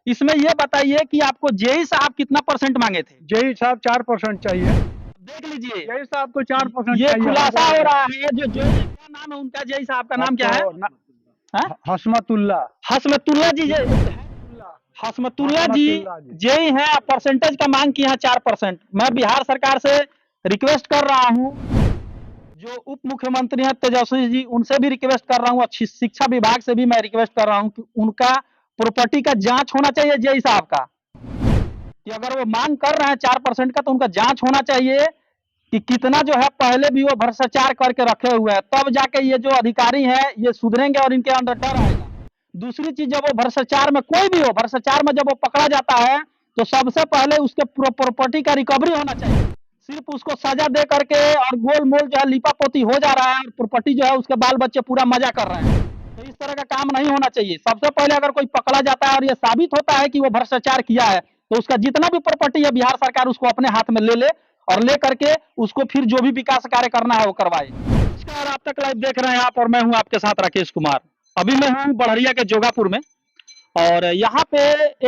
इसमें ये बताइए कि आपको जेई साहब कितना परसेंट मांगे थे? जेई साहब 4% चाहिए। देख लीजिए, जेई साहब को 4% ये चाहिए। खुलासा हो रहा है। जो जो क्या नाम है उनका, जेई साहब का नाम क्या है? हाँ? हसमतुल्ला। हसमतुल्ला जी, हसमतुल्ला जी हसमतुल्ला जी। जेई हैं। परसेंटेज का मांग किया है 4%। मैं बिहार सरकार से रिक्वेस्ट कर रहा हूँ, जो उप मुख्यमंत्री हैं तेजस्वी जी, उनसे भी रिक्वेस्ट कर रहा हूँ, अच्छी शिक्षा विभाग से भी मैं रिक्वेस्ट कर रहा हूँ कि उनका प्रॉपर्टी का जांच होना चाहिए जेई साहब का, कि अगर वो मांग कर रहे हैं 4% का तो उनका जांच होना चाहिए कि कितना जो है पहले भी वो भ्रष्टाचार करके रखे हुए हैं, तब जाके ये जो अधिकारी हैं ये सुधरेंगे और इनके अंदर डर आएगा। दूसरी चीज, जब वो भ्रष्टाचार में, कोई भी हो भ्रष्टाचार में जब वो पकड़ा जाता है तो सबसे पहले उसके प्रॉपर्टी का रिकवरी होना चाहिए। सिर्फ उसको सजा दे करके और गोल मोल जो है लिपा पोती हो जा रहा है और प्रॉपर्टी जो है उसके बाल बच्चे पूरा मजा कर रहे हैं, तो इस तरह का काम नहीं होना चाहिए। सबसे पहले अगर कोई पकड़ा जाता है और ये साबित होता है कि वो भ्रष्टाचार किया है तो उसका जितना भी प्रॉपर्टी है बिहार सरकार उसको अपने हाथ में ले ले और ले करके उसको फिर जो भी विकास कार्य करना है वो करवाए। नमस्कार, आप तक लाइव देख रहे हैं आप और मैं हूं आपके साथ राकेश कुमार। अभी मैं हूं बढ़िया के जोगापुर में और यहाँ पे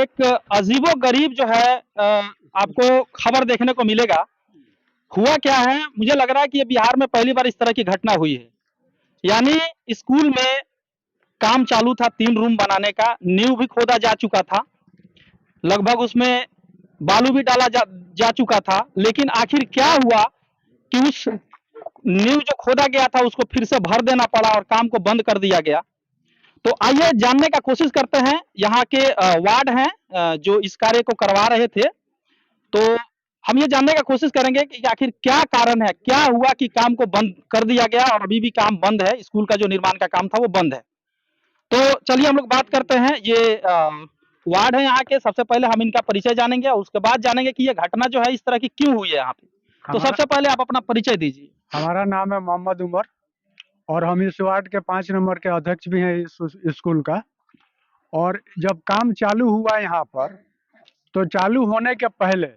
एक अजीबो गरीब जो है आपको खबर देखने को मिलेगा। हुआ क्या है, मुझे लग रहा है कि ये बिहार में पहली बार इस तरह की घटना हुई है। यानी स्कूल में काम चालू था 3 रूम बनाने का, नींव भी खोदा जा चुका था, लगभग उसमें बालू भी डाला जा चुका था, लेकिन आखिर क्या हुआ कि उस नींव जो खोदा गया था उसको फिर से भर देना पड़ा और काम को बंद कर दिया गया। तो आइए जानने का कोशिश करते हैं, यहाँ के वार्ड हैं जो इस कार्य को करवा रहे थे, तो हम ये जानने का कोशिश करेंगे कि आखिर क्या कारण है, क्या हुआ कि काम को बंद कर दिया गया और अभी भी काम बंद है, स्कूल का जो निर्माण का काम था वो बंद है। तो चलिए हम लोग बात करते हैं। ये वार्ड है यहाँ के, सबसे पहले हम इनका परिचय जानेंगे और उसके बाद जानेंगे कि ये घटना जो है इस तरह की क्यों हुई है यहाँ पे। तो सबसे पहले आप अपना परिचय दीजिए। हमारा नाम है मोहम्मद उमर और हम इस वार्ड के 5 नंबर के अध्यक्ष भी हैं इस स्कूल का। और जब काम चालू हुआ यहाँ पर, तो चालू होने के पहले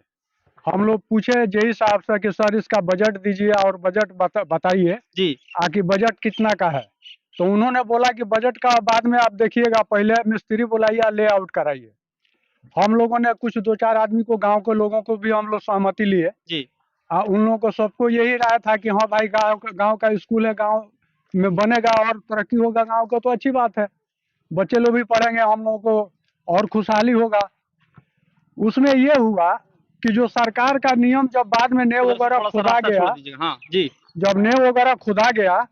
हम लोग पूछे जेई साहब से कि सर इसका बजट दीजिए और बजट बताइए जी कि बजट कितना का है। तो उन्होंने बोला कि बजट का बाद में आप देखिएगा, पहले मिस्त्री बुलाइए, लेआउट कराइए। हम लोगों ने कुछ 2-4 आदमी को, गांव के लोगों को भी हम लोग सहमति लिए जी। उन लोगों को सबको यही राय था कि हाँ भाई, गांव का स्कूल है, गांव में बनेगा और तरक्की होगा गांव का तो अच्छी बात है, बच्चे लोग भी पढ़ेंगे, हम लोगों को और खुशहाली होगा। उसमें ये हुआ कि जो सरकार का नियम, जब बाद में नेव वगैरह खुदा गया, हाँ जी, जब नेव वगैरह खुदा गया,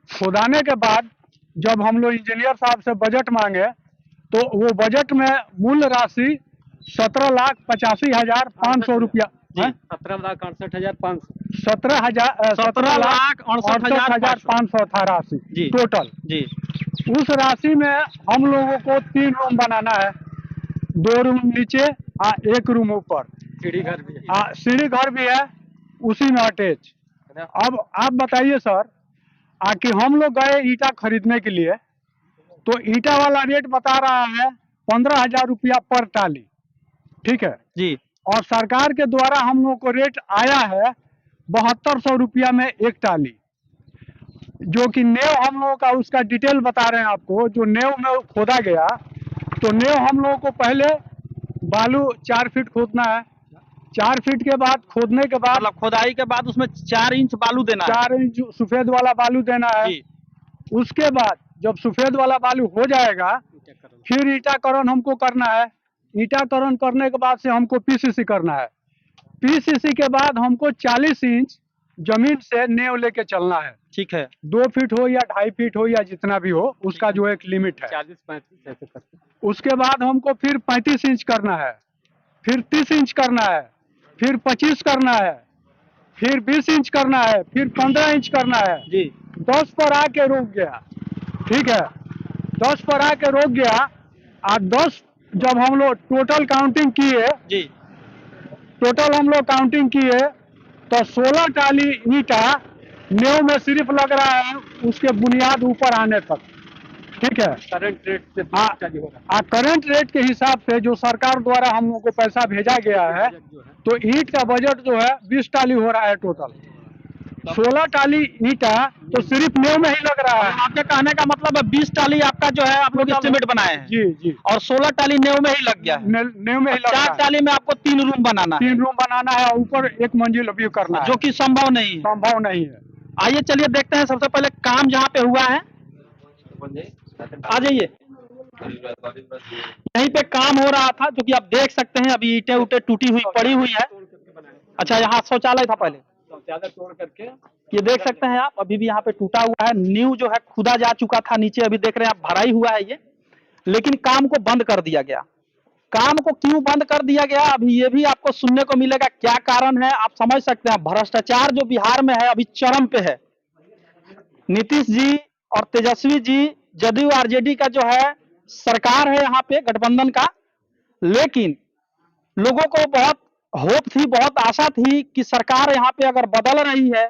खुदाने के बाद जब हम लोग इंजीनियर साहब से बजट मांगे तो वो बजट में मूल राशि 17,85,500 रुपया, 17,68,500 था राशि टोटल। जी। उस राशि में हम लोगों को 3 रूम बनाना है, 2 रूम नीचे 1 रूम ऊपर, सीढ़ी घर भी है उसी में अटैच। अब आप बताइए सर, कि हम लोग गए ईटा खरीदने के लिए तो ईटा वाला रेट बता रहा है 15,000 रुपया पर टाली, ठीक है जी। और सरकार के द्वारा हम लोग को रेट आया है 7200 रुपया में एक टाली, जो कि नेव हम लोगों का, उसका डिटेल बता रहे हैं आपको। जो नेव में खोदा गया, तो नेव हम लोगों को पहले बालू 4 फीट खोदना है, 4 फीट के बाद खोदने के बाद, मतलब खोदाई के बाद उसमें 4 इंच बालू देना है, 4 इंच सफेद वाला बालू देना है। उसके बाद जब सफेद वाला बालू हो जाएगा, फिर ईटाकरण हमको करना है। ईटाकरण करने के बाद से हमको पीसीसी करना है। पीसीसी के बाद हमको 40 इंच जमीन से नेव लेके चलना है, ठीक है। 2 फीट हो या 2.5 फीट हो या जितना भी हो, उसका जो एक लिमिट है। 40-35 ऐसे करते। उसके बाद हमको फिर 35 इंच करना है, फिर 30 इंच करना है, फिर 25 करना है, फिर 20 इंच करना है, फिर 15 इंच करना है जी। 10 पर आके रुक गया, ठीक है, 10 पर आके रुक गया। और 10 जब हम लोग टोटल काउंटिंग किए जी, टोटल हम लोग काउंटिंग किए तो 16 टाली ईटा नेव में सिर्फ लग रहा है उसके बुनियाद ऊपर आने तक, ठीक है। करंट रेट से करंट रेट के हिसाब से जो सरकार द्वारा हम लोग को पैसा भेजा गया है, तो ईंट का बजट जो है 20 टाली हो रहा है टोटल। 16 टाली ईटा तो सिर्फ न्यू में ही लग रहा है। आपके कहने का मतलब है 20 टाली आपका जो है आप लोग एस्टिमेट बनाए हैं जी जी, और 16 टाली न्यू में ही लग गया है। न्यू में ही लग रहा 4 है। टाली में आपको 3 रूम बनाना है 3 रूम बनाना है और ऊपर 1 मंजिल व्यू करना है, जो कि संभव नहीं है। संभव नहीं है। आइए चलिए देखते हैं सबसे पहले काम जहाँ पे हुआ है। आ जाइए, यहीं पे काम हो रहा था जो कि आप देख सकते हैं। अभी ईंटें उटे टूटी हुई पड़ी हुई है। अच्छा, यहाँ शौचालय था पहले, ज्यादा तोड़ करके ये देख सकते हैं आप। अभी भी यहाँ पे टूटा हुआ है, न्यू जो है खुदा जा चुका था नीचे, अभी देख रहे हैं आप भराई हुआ है ये, लेकिन काम को बंद कर दिया गया। काम को क्यों बंद कर दिया गया अभी ये भी आपको सुनने को मिलेगा, क्या कारण है आप समझ सकते हैं। भ्रष्टाचार जो बिहार में है अभी चरम पे है। नीतीश जी और तेजस्वी जी, जदयू आरजेडी का जो है सरकार है यहाँ पे गठबंधन का, लेकिन लोगों को बहुत होप थी, बहुत आशा थी कि सरकार यहाँ पे अगर बदल रही है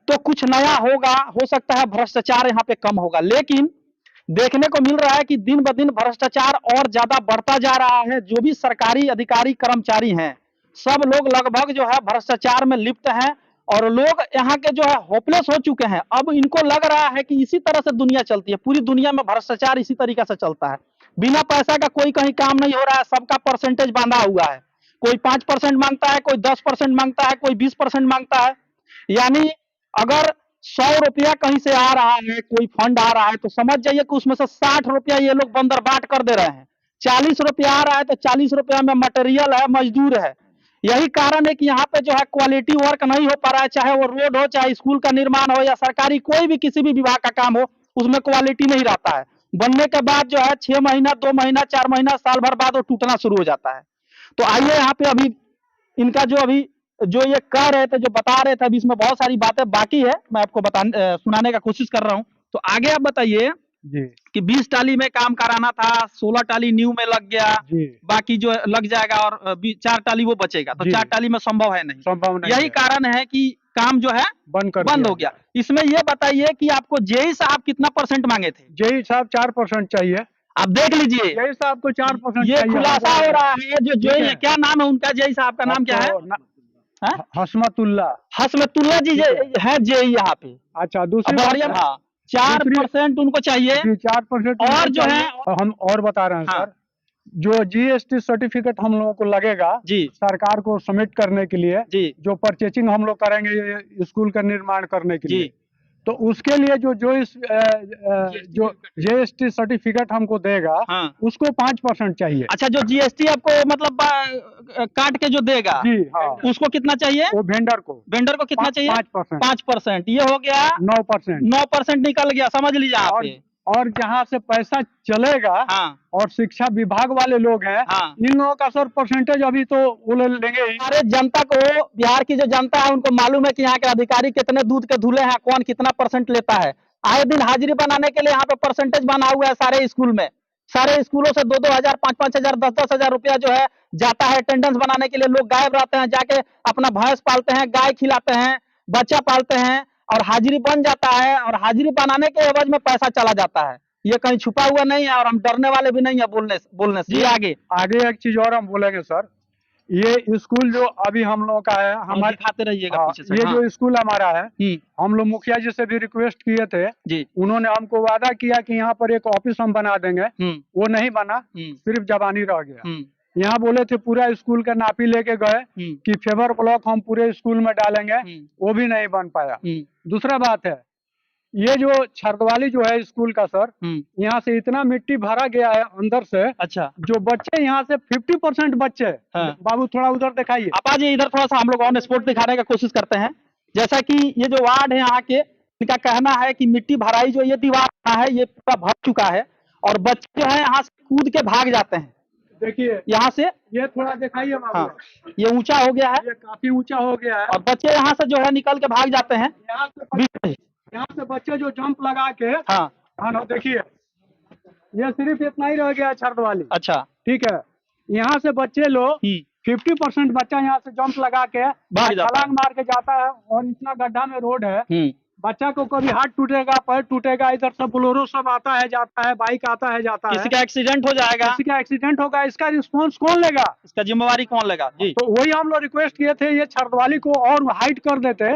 तो कुछ नया होगा, हो सकता है भ्रष्टाचार यहाँ पे कम होगा। लेकिन देखने को मिल रहा है कि दिन ब दिन भ्रष्टाचार और ज्यादा बढ़ता जा रहा है। जो भी सरकारी अधिकारी कर्मचारी हैं सब लोग लगभग जो है भ्रष्टाचार में लिप्त हैं और लोग यहाँ के जो है होपलेस हो चुके हैं। अब इनको लग रहा है कि इसी तरह से दुनिया चलती है, पूरी दुनिया में भ्रष्टाचार इसी तरीके से चलता है। बिना पैसा का कोई कहीं काम नहीं हो रहा है, सबका परसेंटेज बांधा हुआ है। कोई 5% मांगता है, कोई 10% मांगता है, कोई 20% मांगता है। यानी अगर 100 रुपया कहीं से आ रहा है, कोई फंड आ रहा है, तो समझ जाइए कि उसमें से 60 रुपया ये लोग बंदरबाट कर दे रहे हैं। 40 रुपया आ रहा है तो 40 रुपया में मटेरियल है, मजदूर है। यही कारण है कि यहाँ पे जो है क्वालिटी वर्क नहीं हो पा रहा है, चाहे वो रोड हो, चाहे स्कूल का निर्माण हो या सरकारी कोई भी किसी भी विभाग का काम हो, उसमें क्वालिटी नहीं रहता है। बनने के बाद जो है 6 महीना, 2 महीना, 4 महीना, साल भर बाद वो टूटना शुरू हो जाता है। तो आइए यहाँ पे अभी इनका जो अभी जो ये कह रहे थे, जो बता रहे थे, अभी इसमें बहुत सारी बातें बाकी है, मैं आपको सुनाने का कोशिश कर रहा हूँ। तो आगे आप बताइए जी कि 20 टाली में काम कराना था, 16 टाली न्यू में लग गया, जी, बाकी जो लग जाएगा और 4 टाली वो बचेगा, तो जी। 4 टाली में संभव है नहीं। संभव नहीं यही है। कारण है कि काम जो है बंद बंद हो गया। इसमें ये बताइए कि आपको जेई साहब कितना परसेंट मांगे थे? जेई साहब 4% चाहिए। आप देख लीजिए, जेई साहब को 4% ये चाहिए। खुलासा हो रहा है। जो जेई है, क्या नाम है उनका? जेई साहब का नाम क्या है? हाँ? हसमतुल्ला। हसमतुल्ला जी है जेई यहाँ पे। अच्छा, दूसरी अब बढ़िया, हाँ 4% उनको चाहिए। 4% और जो है हम और बता रहे हैं हाँ। सर, जो जीएसटी सर्टिफिकेट हम लोगों को लगेगा जी सरकार को सबमिट करने के लिए, जी जो परचेजिंग हम लोग करेंगे ये स्कूल का निर्माण करने के जी, लिए, तो उसके लिए जो जीएसटी सर्टिफिकेट हमको देगा हाँ। उसको 5% चाहिए। अच्छा, जो जीएसटी आपको मतलब काट के जो देगा जी हाँ, उसको कितना चाहिए? वो वेंडर को कितना चाहिए? 5%। 5%। ये हो गया 9%। 9% निकल गया, समझ लीजिए यहाँ पे। और जहाँ से पैसा चलेगा हाँ और शिक्षा विभाग वाले लोग हैं, हाँ। इन लोगों का सर परसेंटेज अभी तो वो लेंगे ही। हमारे जनता को, बिहार की जो जनता है उनको मालूम है कि यहाँ के अधिकारी कितने दूध के धुले हैं, कौन कितना परसेंट लेता है। आए दिन हाजिरी बनाने के लिए यहाँ पे परसेंटेज बना हुआ है सारे स्कूल में। सारे स्कूलों से 2-2 हजार, 5-5 हजार, 10-10 हजार रुपया जो है जाता है अटेंडेंस बनाने के लिए। लोग गायब रहते हैं, जाके अपना भैंस पालते हैं, गाय खिलाते हैं, बच्चा पालते हैं और हाजिरी बन जाता है, और हाजिरी बनाने के एवज में पैसा चला जाता है। ये कहीं छुपा हुआ नहीं है और हम डरने वाले भी नहीं है बोलने से। आगे एक चीज और हम बोलेंगे सर, ये स्कूल जो अभी हम लोगों का है, हमारे दिखाते रहिएगा पीछे से। ये जो स्कूल हमारा है, हम लोग मुखिया जी से भी रिक्वेस्ट किए थे जी। उन्होंने हमको वादा किया कि यहाँ पर एक ऑफिस हम बना देंगे, वो नहीं बना, सिर्फ जबानी रह गया। यहाँ बोले थे पूरा स्कूल का नापी लेके गए कि फेवर ब्लॉक हम पूरे स्कूल में डालेंगे, वो भी नहीं बन पाया। दूसरा बात है, ये जो छरदवाली जो है स्कूल का सर, यहाँ से इतना मिट्टी भरा गया है अंदर से। अच्छा, जो बच्चे यहाँ से 50% बच्चे, हाँ। बाबू थोड़ा उधर दिखाइए। आप आज इधर थोड़ा सा हम लोग ऑन स्पॉट दिखाने का कोशिश करते हैं। जैसा कि ये जो वार्ड है यहाँ के, इनका कहना है कि मिट्टी भराई जो ये दीवार है ये पूरा भर चुका है और बच्चे जो है यहाँ से कूद के भाग जाते हैं। देखिए यहाँ से, ये थोड़ा दिखाइए। हाँ, ये ऊंचा हो गया है, ये काफी ऊंचा हो गया है और बच्चे यहाँ से जो है निकल के भाग जाते हैं। यहाँ से बच्चे जो जंप लगा के, हाँ हाँ ना, देखिए ये सिर्फ इतना ही रह गया है छरदवाली। अच्छा, ठीक है, यहाँ से बच्चे लोग 50% बच्चा यहाँ से जंप लगा के छलांग मार के जाता है और इतना गड्ढा में रोड है, बच्चा को कभी हाथ टूटेगा, पैर टूटेगा, इधर सब बोलेरो सब आता है जाता है, बाइक आता है जाता है, किसी का एक्सीडेंट हो जाएगा, किसी का एक्सीडेंट होगा, इसका रिस्पॉन्स कौन लेगा? इसका जिम्मेवारी कौन लेगा जी? तो वही हम लोग रिक्वेस्ट किए थे, ये छरदवाली को और हाइट कर देते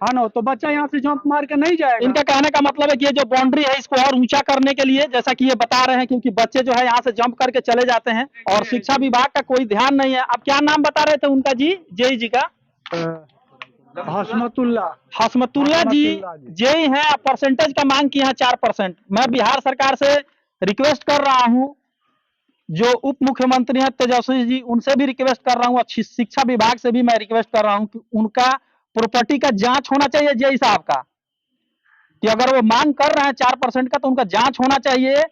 हाँ ना, तो बच्चा यहाँ से जंप मार के नहीं जाएगा। इनका कहने का मतलब है कि ये जो बाउंड्री है इसको और ऊंचा करने के लिए, जैसा कि ये बता रहे हैं, क्योंकि बच्चे जो है यहाँ से जंप करके चले जाते हैं और शिक्षा विभाग का कोई ध्यान नहीं है। अब क्या नाम बता रहे थे उनका जी, जेई जी का? हसमतुल्ला हसमतुल्ला जी जेई हैं। परसेंटेज का मांग किया है 4%। मैं बिहार सरकार से रिक्वेस्ट कर रहा हूँ, जो उप मुख्यमंत्री हैं तेजस्वी जी, उनसे भी रिक्वेस्ट कर रहा हूँ, अच्छी शिक्षा विभाग से भी मैं रिक्वेस्ट कर रहा हूँ कि उनका प्रॉपर्टी का जांच होना चाहिए जेई साहब का, कि अगर वो मांग कर रहे हैं 4% का तो उनका जांच होना चाहिए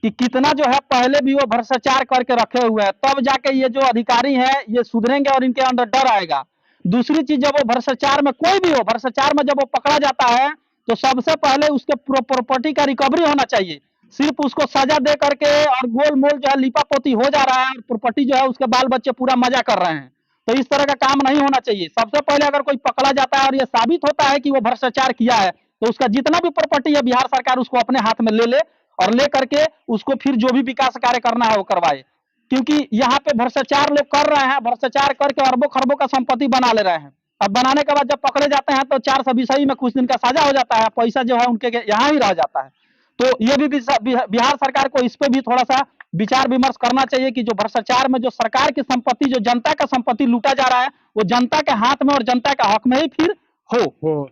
कि कितना जो है पहले भी वो भ्रष्टाचार करके रखे हुए हैं, तब जाके ये जो अधिकारी हैं ये सुधरेंगे और इनके अंदर डर आएगा। दूसरी चीज, जब वो भ्रष्टाचार में, कोई भी हो भ्रष्टाचार में, जब वो पकड़ा जाता है तो सबसे पहले उसके प्रॉपर्टी का रिकवरी होना चाहिए। सिर्फ उसको सजा दे करके और गोल मोल जो है लिपापोती हो जा रहा है और प्रॉपर्टी जो है उसके बाल बच्चे पूरा मजा कर रहे हैं, तो इस तरह का काम नहीं होना चाहिए। सबसे पहले अगर कोई पकड़ा जाता है और ये साबित होता है कि वो भ्रष्टाचार किया है तो उसका जितना भी प्रॉपर्टी है बिहार सरकार उसको अपने हाथ में ले ले और ले करके उसको फिर जो भी विकास कार्य करना है वो करवाए, क्योंकि यहाँ पे भ्रष्टाचार लोग कर रहे हैं, भ्रष्टाचार करके अरबों खरबों का संपत्ति बना ले रहे हैं। अब बनाने के बाद जब पकड़े जाते हैं तो 420 में कुछ दिन का सजा हो जाता है, पैसा जो है उनके यहाँ ही रह जाता है। तो ये भी बिहार सरकार को इस पे भी थोड़ा सा विचार विमर्श करना चाहिए कि जो भ्रष्टाचार में जो सरकार की संपत्ति, जो जनता का संपत्ति लूटा जा रहा है, वो जनता के हाथ में और जनता के हक में ही फिर हो।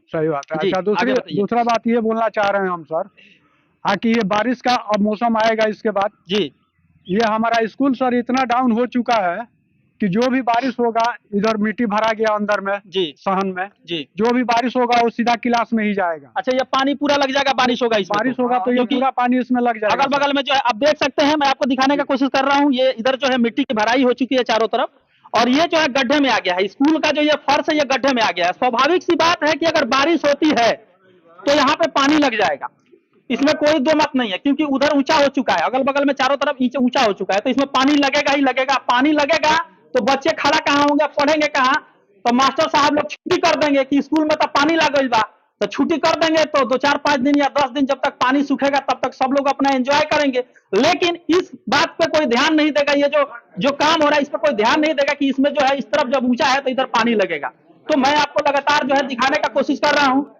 सही बात है। जी, अच्छा, आगे बताइए। दूसरा बात ये बोलना चाह रहे हैं हम सर, हाँ, कि ये बारिश का अब मौसम आएगा इसके बाद जी ये हमारा स्कूल सर इतना डाउन हो चुका है कि जो भी बारिश होगा, इधर मिट्टी भरा गया अंदर में, जी सहन में, जी। जो भी बारिश होगा वो सीधा क्लास में ही जाएगा। अच्छा, ये पानी पूरा लग जाएगा, बारिश होगा इसमें? बारिश होगा तो ये क्योंकि पूरा पानी इसमें लग जाएगा। अगल बगल में जो है आप देख सकते हैं, मैं आपको दिखाने का कोशिश कर रहा हूँ, ये इधर जो है मिट्टी की भराई हो चुकी है चारों तरफ और ये जो है गड्ढे में आ गया है। स्कूल का जो ये फर्श है ये गड्ढे में आ गया है। स्वाभाविक सी बात है कि अगर बारिश होती है तो यहाँ पे पानी लग जाएगा, इसमें कोई दो मत नहीं है, क्योंकि उधर ऊंचा हो चुका है, अगल बगल में चारों तरफ ऊंचा हो चुका है, तो इसमें पानी लगेगा ही लगेगा। पानी लगेगा तो बच्चे खड़ा कहाँ होंगे, पढ़ेंगे कहाँ? तो मास्टर साहब लोग छुट्टी कर देंगे कि स्कूल में तो पानी लग गई बा, तो छुट्टी कर देंगे। तो 2-4-5 दिन या 10 दिन जब तक पानी सूखेगा तब तक सब लोग अपना एंजॉय करेंगे, लेकिन इस बात पे कोई ध्यान नहीं देगा। ये जो काम हो रहा है इस पर कोई ध्यान नहीं देगा कि इसमें जो है इस तरफ जब ऊंचा है तो इधर पानी लगेगा। तो मैं आपको लगातार जो है दिखाने का कोशिश कर रहा हूँ।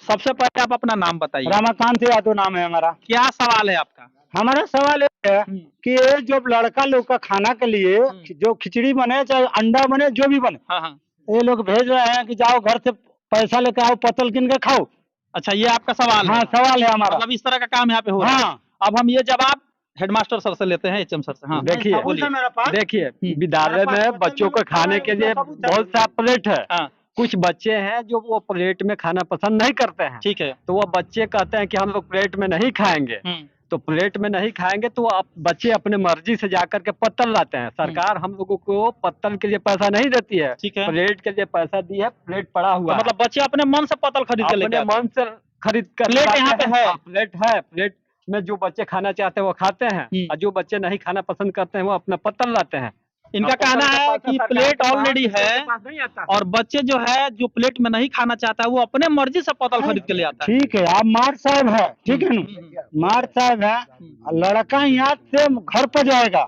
सबसे पहले आप अपना नाम बताइए। रमाकांत यादव नाम है हमारा। क्या सवाल है आपका? हमारा सवाल ये है कि ये जो लड़का लोग का खाना के लिए जो खिचड़ी बने चाहे अंडा बने जो भी बने, हाँ हाँ, ये लोग भेज रहे हैं कि जाओ घर से पैसा लेके आओ, पतल किन के खाओ। अच्छा, ये आपका सवाल है? हाँ, सवाल है हमारा। मतलब इस तरह का काम यहाँ पे हो रहा है। हाँ। अब हम ये जवाब हेडमास्टर सर से लेते हैं, एचएम सर से। हाँ, देखिए विद्यालय में बच्चों को खाने के लिए बहुत सा प्लेट है। हाँ, कुछ बच्चे हैं जो वो प्लेट में खाना पसंद नहीं करते हैं, ठीक है। तो वो बच्चे कहते हैं कि हम लोग प्लेट में नहीं खाएंगे। तो प्लेट में नहीं खाएंगे तो आप बच्चे अपने मर्जी से जाकर के पत्तल लाते हैं। सरकार हम लोगों को पत्तल के लिए पैसा नहीं देती है, ठीक है। प्लेट के लिए पैसा दी है, प्लेट पड़ा हुआ तो मतलब बच्चे अपने मन से पतल खरीद के लेके अपने मन से खरीद कर प्लेट यहाँ पे है। प्लेट है, प्लेट में जो बच्चे खाना चाहते हैं वो खाते हैं और जो बच्चे नहीं खाना पसंद करते हैं वो अपना पत्तल लाते हैं। इनका कहना है कि प्लेट ऑलरेडी है और बच्चे जो है जो प्लेट में नहीं खाना चाहता है वो अपने मर्जी से पतल खरीद के ले आता है। ठीक है, आप मार साहब है, ठीक है ना, मार साहब है, लड़का यहाँ से घर पर जाएगा,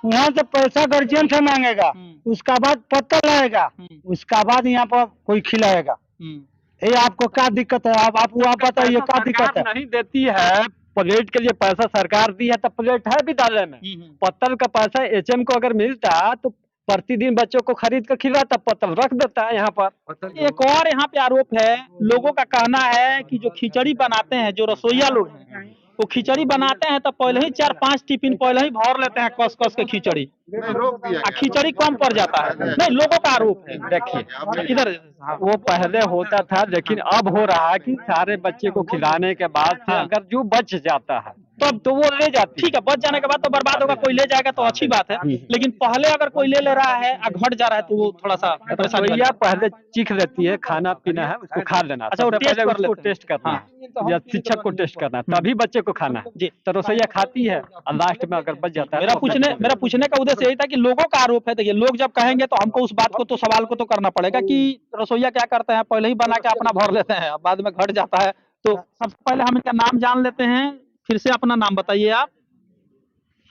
यहाँ से पैसा गार्जियन से मांगेगा, उसका बाद पत्तल लाएगा, उसका बाद यहाँ पर कोई खिलाएगा। ये आपको क्या दिक्कत है? आप बताइए क्या दिक्कत है? नहीं देती है, प्लेट के लिए पैसा सरकार दी है तो प्लेट है विद्यालय में। पत्तल का पैसा एचएम को अगर मिलता तो प्रतिदिन बच्चों को खरीद कर खिलाता, पत्तल रख देता है यहाँ पर। एक और यहाँ पे आरोप है, लोगों का कहना है कि जो खिचड़ी बनाते हैं, जो रसोईया लोग हैं, वो खिचड़ी बनाते हैं तो पहले ही 4-5 टिफिन पहले ही भर लेते हैं कस कस के खिचड़ी, खिचड़ी कम पड़ जाता है। नहीं, लोगों का आरोप है। देखिए इधर वो पहले होता था, लेकिन अब हो रहा है कि सारे बच्चे को खिलाने के बाद से अगर जो बच जाता है तब तो वो ले जाती। ठीक है, बच जाने के बाद तो बर्बाद होगा, कोई ले जाएगा तो अच्छी बात है, लेकिन पहले अगर कोई ले रहा है और घट जा रहा है तो वो थोड़ा सा परेशानी वाली भैया पहले चीख लेती है, खाना पीना है उसको खा लेना। अच्छा, वो सबसे टेस्ट पहले कर उसको लेते हैं। टेस्ट करना है या शिक्षक को टेस्ट करना है, तभी बच्चे को खाना है। जी। तो रसोईया खाती है और लास्ट में अगर बच जाता है। मेरा पूछने का उद्देश्य यही था कि लोगों का आरोप है। देखिए, लोग जब कहेंगे तो हमको उस बात को तो सवाल को तो करना पड़ेगा कि रसोईया क्या करते हैं, पहले ही बना के अपना भर लेते हैं, बाद में घट जाता है। तो सबसे पहले हम इनका नाम जान लेते हैं, फिर से अपना नाम बताइए आप।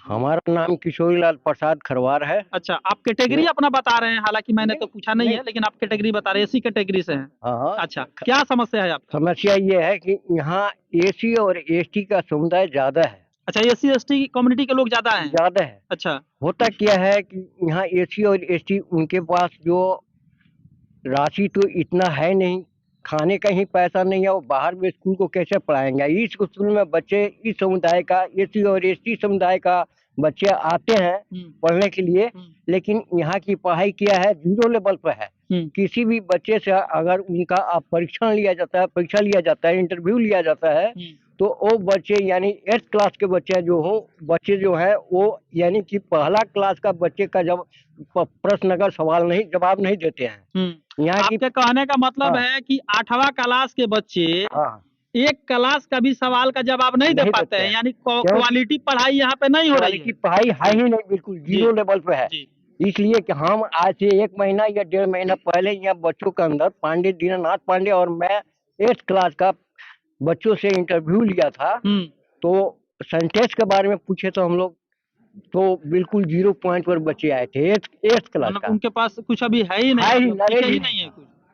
हमारा नाम किशोरीलाल प्रसाद खरवार है। अच्छा, आप कैटेगरी अपना बता रहे हैं, हालांकि मैंने तो पूछा नहीं है, लेकिन आप कैटेगरी बता रहे हैं, एसी कैटेगरी से हैं। हाँ हाँ। अच्छा, क्या समस्या है आपका? समस्या ये है कि यहाँ एसी और एसटी का समुदाय ज्यादा है। अच्छा, एसी एसटी कम्युनिटी के लोग ज्यादा हैं? ज्यादा है। अच्छा, होता क्या है कि यहाँ एसी और एसटी उनके पास जो राशि तो इतना है नहीं, खाने का ही पैसा नहीं है, वो बाहर में स्कूल को कैसे पढ़ाएंगे। इस स्कूल में बच्चे इस समुदाय का, एसी और एसटी समुदाय का बच्चे आते हैं पढ़ने के लिए, लेकिन यहाँ की पढ़ाई क्या है, 0 लेवल पर है। किसी भी बच्चे से अगर उनका परीक्षण लिया जाता है, परीक्षा लिया जाता है, इंटरव्यू लिया जाता है, तो वो बच्चे यानी 8th क्लास के बच्चे जो है वो यानी कि पहला क्लास का बच्चे का जब प्रश्न अगर सवाल नहीं जवाब नहीं देते हैं। यहाँ की आपके कहने का मतलब है कि 8वां क्लास के बच्चे एक क्लास का भी सवाल का जवाब नहीं दे पाते हैं, यानी क्वालिटी पढ़ाई यहाँ पे नहीं हो रही है। पढ़ाई है ही नहीं, बिल्कुल 0 लेवल पे है। इसलिए कि हम आज से 1 महीना या 1.5 महीना पहले यहाँ बच्चों के अंदर पांडे, दीनानाथ पांडे और मैं 8th क्लास का बच्चों से इंटरव्यू लिया था, तो सेंटेंस के बारे में पूछे तो हम लोग तो बिल्कुल 0 पॉइंट पर बच्चे आए थे 8th क्लास का। उनके पास कुछ अभी है ही नहीं, नहीं है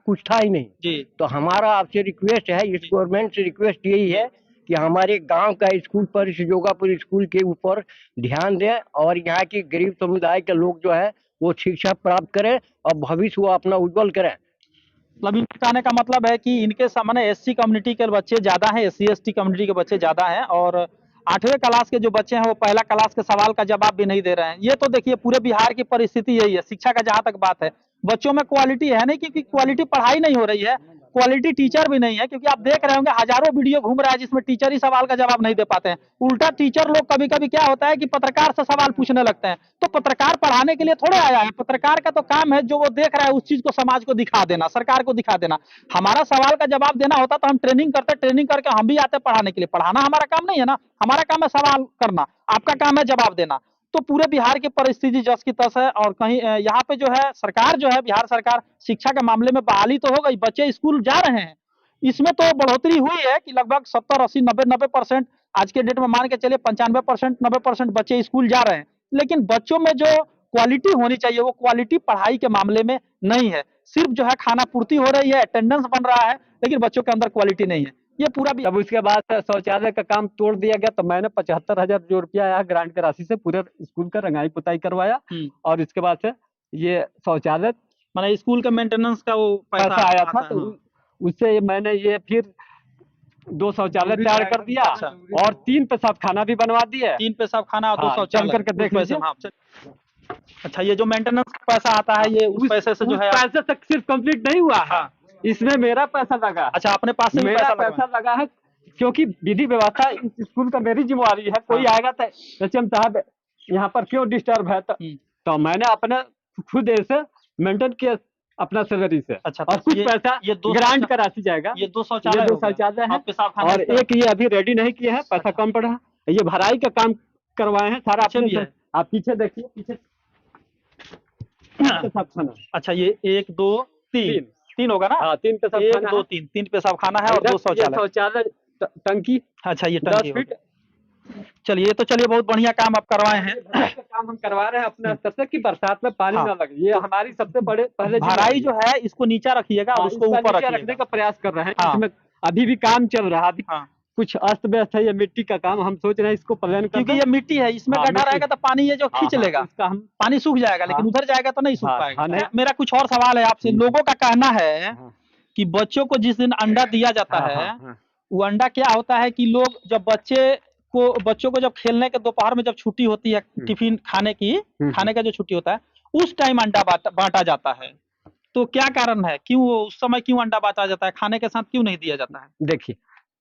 कुछ था ही नहीं जी। तो हमारा आपसे रिक्वेस्ट है, इस गवर्नमेंट से रिक्वेस्ट यही है कि हमारे गांव का स्कूल पर, इस जोगापुर स्कूल के ऊपर ध्यान दें और यहाँ की गरीब समुदाय के लोग जो है वो शिक्षा प्राप्त करें और भविष्य वो अपना उज्जवल करें। मतलब कहने का मतलब है कि इनके सामने एससी कम्युनिटी के बच्चे ज्यादा हैं, एससी एसटी कम्युनिटी के बच्चे ज्यादा हैं, और 8वें क्लास के जो बच्चे हैं वो पहला क्लास के सवाल का जवाब भी नहीं दे रहे हैं। ये तो देखिए पूरे बिहार की परिस्थिति यही है। शिक्षा का जहां तक बात है, बच्चों में क्वालिटी है नहीं, क्योंकि क्वालिटी पढ़ाई नहीं हो रही है, क्वालिटी टीचर भी नहीं है, क्योंकि आप देख रहे होंगे हजारों वीडियो घूम रहा है जिसमें टीचर ही सवाल का जवाब नहीं दे पाते हैं। उल्टा टीचर लोग कभी कभी क्या होता है कि पत्रकार से सवाल पूछने लगते हैं, तो पत्रकार पढ़ाने के लिए थोड़े आया है। पत्रकार का तो काम है जो वो देख रहा है उस चीज को समाज को दिखा देना, सरकार को दिखा देना। हमारा सवाल का जवाब देना होता तो हम ट्रेनिंग करते, ट्रेनिंग करके हम भी आते पढ़ाने के लिए। पढ़ाना हमारा काम नहीं है ना, हमारा काम है सवाल करना, आपका काम है जवाब देना। तो पूरे बिहार की परिस्थिति जस की तस है, और कहीं यहाँ पे जो है सरकार जो है, बिहार सरकार शिक्षा के मामले में बहाली तो हो गई, बच्चे स्कूल जा रहे हैं, इसमें तो बढ़ोतरी हुई है कि लगभग 70, 80, 90% आज के डेट में मान के चलिए 95%, 90% बच्चे स्कूल जा रहे हैं। लेकिन बच्चों में जो क्वालिटी होनी चाहिए वो क्वालिटी पढ़ाई के मामले में नहीं है। सिर्फ जो है खाना पूर्ति हो रही है, अटेंडेंस बन रहा है, लेकिन बच्चों के अंदर क्वालिटी नहीं है। ये पूरा भी। तब उसके बाद शौचालय का काम तोड़ दिया गया, तो मैंने 75,000 जो रुपया आया ग्रांट की राशि से पूरे स्कूल का रंगाई पुताई करवाया, और इसके बाद से ये शौचालय मैंने स्कूल का मेंटेनेंस का वो पैसा आया था, तो उससे मैंने ये फिर 2 शौचालय तैयार कर दिया और 3 पेशाब खाना भी बनवा दिया। 3 पेशाब खाना और 2 शौचालय करके देख लीजिए। अच्छा, ये जो मेंटेनेंस का पैसा आता है, ये उस पैसे से जो है, पैसे तक सिर्फ कंप्लीट नहीं हुआ है, इसमें मेरा पैसा लगा। अच्छा, अपने पास से मेरा पैसा लगा है, क्योंकि विधि व्यवस्था इस स्कूल का मेरी जिम्मेवारी है। कोई आएगा तो एचएम साहब यहाँ पर क्यों डिस्टर्ब है, तो मैंने अपने खुद ऐसे मेंटेन किया अपना सैलरी से। अच्छा, और कुछ पैसा ये ग्रांट का राशि जाएगा। ये 2 शौचालय है, और एक ये अभी रेडी नहीं किए हैं, पैसा कम पड़ा है। ये भराई का काम करवाए हैं सारा अपने से। आप पीछे देखिए, पीछे अच्छा, ये 1 2 3 होगा ना? हाँ, 3 पेशाब 1 2 3 पेशाब खाना है और 2 शौचालय टंकी। अच्छा, ये 10 फीट। चलिए, तो चलिए बहुत बढ़िया काम आप करवाए हैं। काम हम करवा रहे हैं अपने स्तर से कि बरसात में पानी ना लगे। ये हमारी सबसे बड़े पहले भराई जो है इसको नीचा रखिएगा और उसको ऊपर रखने का प्रयास कर रहे हैं। इसमें अभी भी काम चल रहा है, अभी कुछ अस्त व्यस्त है। ये मिट्टी का काम हम सोच रहे हैं इसको प्लान, क्योंकि ये मिट्टी है, इसमें गड्ढा रहेगा तो पानी ये जो खींच लेगा, पानी सूख जाएगा, लेकिन उधर जाएगा तो नहीं सूख पाएगा। मेरा कुछ और सवाल है आपसे। लोगों का कहना है कि बच्चों को जिस दिन अंडा दिया जाता है, वो अंडा क्या होता है कि लोग जब बच्चों को जब खेलने के दोपहर में जब छुट्टी होती है, टिफिन खाने का जो छुट्टी होता है, उस टाइम अंडा बांटा जाता है। तो क्या कारण है, क्यों उस समय क्यों अंडा बांटा जाता है, खाने के साथ क्यों नहीं दिया जाता है? देखिए,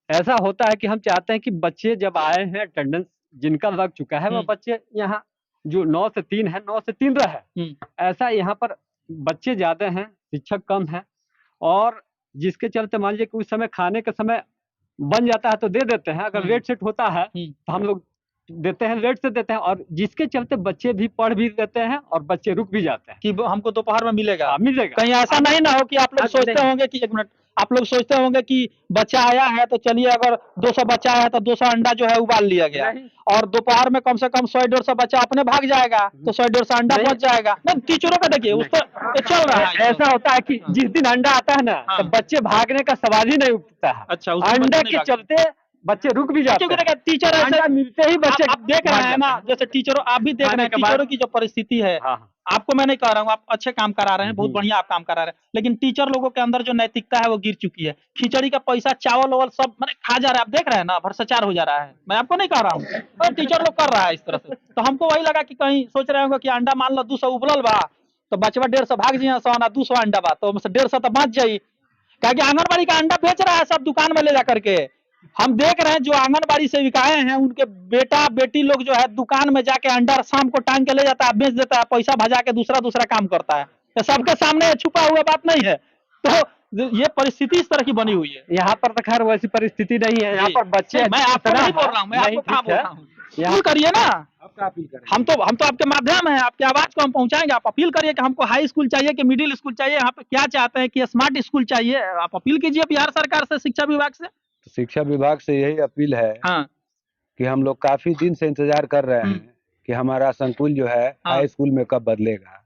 ऐसा होता है कि हम चाहते हैं कि बच्चे जब आए हैं, अटेंडेंस जिनका लग चुका है, वो बच्चे यहाँ जो 9 से 3 है, 9 से 3 रहे। ऐसा यहाँ पर बच्चे ज्यादा हैं, शिक्षक कम है, और जिसके चलते मान लीजिए कि उस समय खाने का समय बन जाता है तो दे देते हैं। अगर रेट सेट होता है तो हम लोग देते हैं, लेट से देते हैं, और जिसके चलते बच्चे भी पढ़ भी लेते हैं और बच्चे रुक भी जाते हैं कि हमको दोपहर में मिलेगा। मिलेगा। कहीं ऐसा नहीं ना हो कि आप लोग अब सोचते नहीं। होंगे कि एक मिनट, आप लोग सोचते होंगे कि बच्चा आया है तो चलिए अगर 200 बच्चा आया तो 200 अंडा जो है उबाल लिया गया, नहीं। और दोपहर में कम से कम 100-150 बच्चा अपने भाग जाएगा तो 100-150 अंडा नहीं। बच जाएगा। नहीं, टीचरों का देखिए उस तो ये चल रहा है। ऐसा होता है कि जिस दिन अंडा आता है ना, हाँ। तो बच्चे भागने का सवाल ही नहीं उठता है। अच्छा, उस दिन बच्चे अंडे नहीं के भागते। चलते बच्चे रुक भी जाते क्योंकि हैं। देखिए टीचर ऐसे अंडा मिलते ही बच्चे आप देख रहे हैं ना, जैसे टीचरों आप भी देख रहे खाने हैं के बाद- टीचरों की जो परिस्थिति है। हाँ, हाँ। आपको मैं नहीं कह रहा हूँ, आप अच्छे काम करा रहे हैं, बहुत बढ़िया आप काम करा रहे हैं, लेकिन टीचर लोगों के अंदर जो नैतिकता है वो गिर चुकी है। खिचड़ी का पैसा, चावल वावल सब मैंने खा जा रहा है, आप देख रहे हैं ना, भ्रष्टाचार हो जा रहा है। मैं आपको नहीं कह रहा हूँ, और टीचर लोग कर रहा है इस तरह से। तो हमको वही लगा कि कहीं सोच रहे होंगे कि अंडा मान लो 200 उबलल बा तो बचवा 150 भाग जी 100 200 अंडा बा तो 150 तो बच जाई। क्या कि आंगनबाड़ी का अंडा बेच रहा है सब दुकान में ले जा करके। हम देख रहे हैं जो आंगनबाड़ी सेविकाएं हैं उनके बेटा बेटी लोग जो है दुकान में जाके अंडा शाम को टांग के ले जाता है, बेच देता है, पैसा भजा के दूसरा काम करता है। तो सबके सामने छुपा हुआ बात नहीं है। तो ये परिस्थिति इस तरह की बनी हुई है। यहाँ पर तो खैर वैसी परिस्थिति नहीं है। यहाँ जी। पर बच्चे नहीं, मैं आपको इतना नहीं बोल रहा हूँ, मैं नहीं, आपको कहाँ ठीक बोल है। रहा हूँ। अपील करिए ना, आपका अपील करें। हम तो आपके माध्यम है, आपकी आवाज को हम पहुंचाएंगे। आप अपील करिए कि हमको हाई स्कूल चाहिए कि मिडिल स्कूल चाहिए, यहाँ पे क्या चाहते हैं कि स्मार्ट स्कूल चाहिए। आप अपील कीजिए बिहार सरकार से, शिक्षा विभाग से। शिक्षा विभाग से यही अपील है हाँ। कि हम लोग काफी दिन से इंतजार कर रहे हैं कि हमारा संकुल जो है हाँ। हाई स्कूल में कब बदलेगा।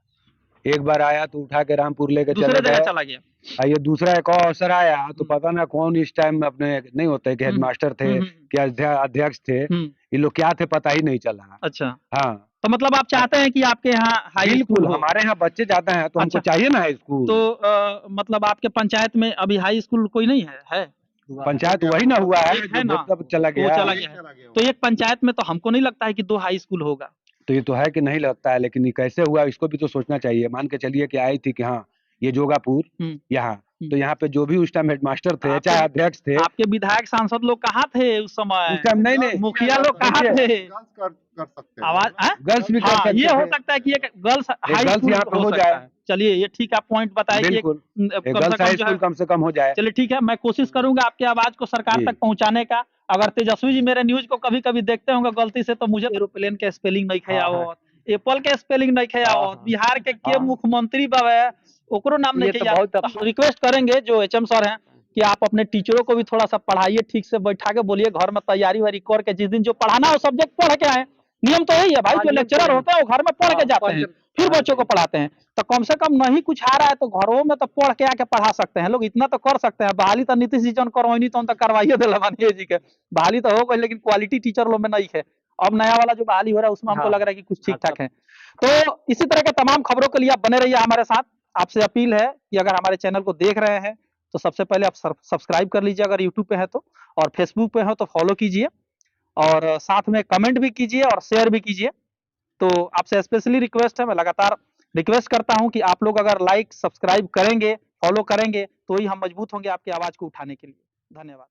एक बार आया तो उठा के रामपुर लेके दूसरे चले जगह गए, चला गया। ये दूसरा एक और अवसर आया तो पता ना कौन इस टाइम में अपने नहीं होते कि हेडमास्टर थे कि अध्यक्ष थे, ये लोग क्या थे पता ही नहीं चला। अच्छा, हाँ, तो मतलब आप चाहते हैं कि आपके यहाँ हाई स्कूल बिल्कुल हो। हमारे यहाँ बच्चे जाते हैं तो हमको अच्छा। चाहिए ना हाई स्कूल। तो मतलब आपके पंचायत में अभी हाई स्कूल कोई नहीं है? पंचायत वही ना हुआ है एक है जो ना, मतलब चला वो गया। चला गया है। तो एक पंचायत में तो हमको नहीं लगता है कि 2 हाई स्कूल होगा। तो ये तो है कि नहीं लगता है, लेकिन ये कैसे हुआ इसको भी तो सोचना चाहिए। मान के चलिए कि आई थी कि हाँ ये जोगापुर यहाँ, तो यहाँ पे जो भी उस टाइम हेडमास्टर थे आपके- चाहे अध्यक्ष थे, आपके विधायक सांसद लोग कहाँ थे उस समय? उस टाइम नहीं मुखिया लोग कहाँ थे? कर सकते हैं। आवाज गर्ल्स भी कर हाँ, सकते ये हो थे। सकता है कि एक गर्ल्स हाई गर्ल्स स्कूल यहाँ पे हो हो सकता जाए। है। चलिए ये ठीक आप पॉइंट बताए कि बिल्कुल, कम से गर्ल्स कम हाई जो स्कूल है। कम से कम हो जाए। चलिए ठीक है, मैं कोशिश करूंगा आपकी आवाज को सरकार जी। तक पहुंचाने का। अगर तेजस्वी जी मेरे न्यूज को कभी कभी देखते होंगे गलती से तो मुझे एरोप्लेन के स्पेलिंग नहीं खे आवत, एप्पल के स्पेलिंग नहीं खे आवत, बिहार के मुख्यमंत्री बाबा ओकरो नाम नहीं ये खे तो आवत। बहुत तो रिक्वेस्ट करेंगे जो एचएम सर हैं कि आप अपने टीचरों को भी थोड़ा सा पढ़ाइए, ठीक से बैठा के बोलिए, घर में तैयारी वारी करके जिस दिन जो पढ़ाना हो सब्जेक्ट पढ़ के आए। नियम तो यही है भाई, हाँ, जो नियम तो लेक्चरर यही। होते हैं वो घर में पढ़ के जाते हैं, फिर हाँ, बच्चों को पढ़ाते हैं। तो कम से कम नहीं कुछ आ रहा है तो घरों में तो पढ़ के आके पढ़ा सकते हैं लोग, इतना तो कर सकते हैं। बहाली तो नीतीश जी जन करवाई तो करवाइए दिला मानिए जी के, बहाली तो हो गई, लेकिन क्वालिटी टीचर लोग में नहीं है। अब नया वाला जो बहाली हो रहा है उसमें हमको हाँ। लग रहा है कि कुछ ठीक ठाक है। तो इसी तरह के तमाम खबरों के लिए आप बने रहिए हमारे साथ। आपसे अपील है कि अगर हमारे चैनल को देख रहे हैं तो सबसे पहले आप सब्सक्राइब कर लीजिए अगर यूट्यूब पे है तो, और फेसबुक पे हो तो फॉलो कीजिए, और साथ में कमेंट भी कीजिए और शेयर भी कीजिए। तो आपसे स्पेशली रिक्वेस्ट है, मैं लगातार रिक्वेस्ट करता हूं कि आप लोग अगर लाइक सब्सक्राइब करेंगे, फॉलो करेंगे तो ही हम मजबूत होंगे आपकी आवाज को उठाने के लिए। धन्यवाद।